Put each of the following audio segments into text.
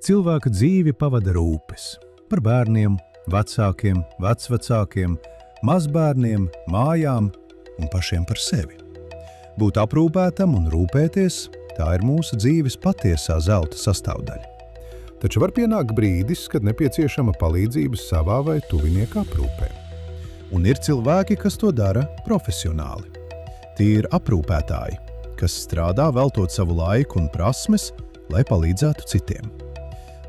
Cilvēka dzīvi pavada rūpes par bērniem, vecākiem, vecvecākiem, mazbērniem, mājām un pašiem par sevi. Būt aprūpētam un rūpēties – tā ir mūsu dzīves patiesā zelta sastāvdaļa. Taču var pienākt brīdis, kad nepieciešama palīdzība savā vai tuvinieka aprūpē. Un ir cilvēki, kas to dara profesionāli. Tie ir aprūpētāji, kas strādā veltot savu laiku un prasmes, lai palīdzētu citiem.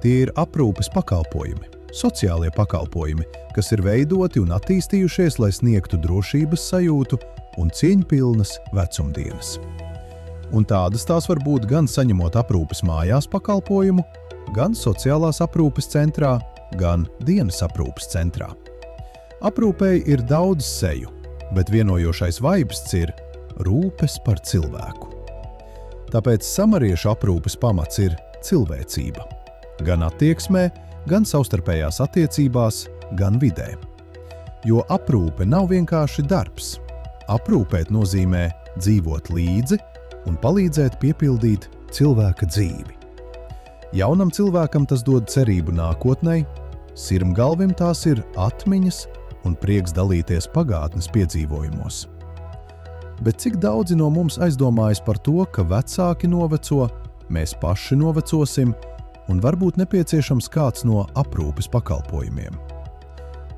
Tie ir aprūpes pakalpojumi, sociālie pakalpojumi, kas ir veidoti un attīstījušies, lai sniegtu drošības sajūtu un cieņpilnas vecumdienas. Un tādas tās var būt gan saņemot aprūpes mājās pakalpojumu, gan sociālās aprūpes centrā, gan dienas aprūpes centrā. Aprūpei ir daudz seju, bet vienojošais vaibsts ir rūpes par cilvēku. Tāpēc samariešu aprūpes pamats ir cilvēcība. Gan attieksmē, gan savstarpējās attiecībās, gan vidē. Jo aprūpe nav vienkārši darbs. Aprūpēt nozīmē dzīvot līdzi un palīdzēt piepildīt cilvēka dzīvi. Jaunam cilvēkam tas dod cerību nākotnei, sirmgalvim tās ir atmiņas un prieks dalīties pagātnes piedzīvojumos. Bet cik daudzi no mums aizdomājas par to, ka vecāki noveco, mēs paši novecosim un varbūt nepieciešams kāds no aprūpes pakalpojumiem.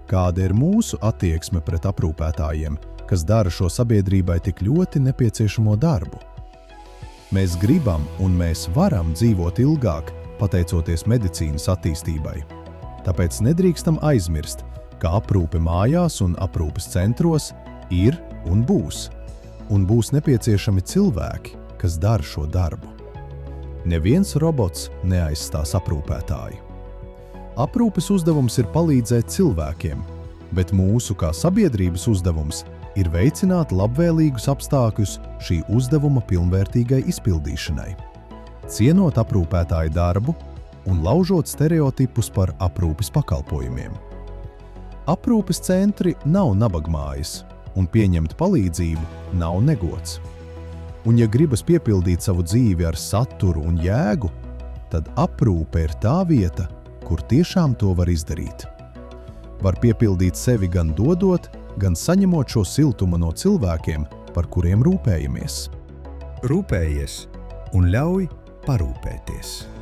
Kāda ir mūsu attieksme pret aprūpētājiem, kas dara šo sabiedrībai tik ļoti nepieciešamo darbu? Mēs gribam un mēs varam dzīvot ilgāk, pateicoties medicīnas attīstībai. Tāpēc nedrīkstam aizmirst, ka aprūpe mājās un aprūpes centros ir un būs nepieciešami cilvēki, kas dara šo darbu. Neviens robots neaizstās aprūpētāju. Aprūpes uzdevums ir palīdzēt cilvēkiem, bet mūsu kā sabiedrības uzdevums ir veicināt labvēlīgus apstākļus šī uzdevuma pilnvērtīgai izpildīšanai, cienot aprūpētāju darbu un laužot stereotipus par aprūpes pakalpojumiem. Aprūpes centri nav nabagmājas, un pieņemt palīdzību nav negods. Un ja gribas piepildīt savu dzīvi ar saturu un jēgu, tad aprūpe ir tā vieta, kur tiešām to var izdarīt. Var piepildīt sevi gan dodot, gan saņemot šo siltumu no cilvēkiem, par kuriem rūpējamies. Rūpējies un ļauj parūpēties.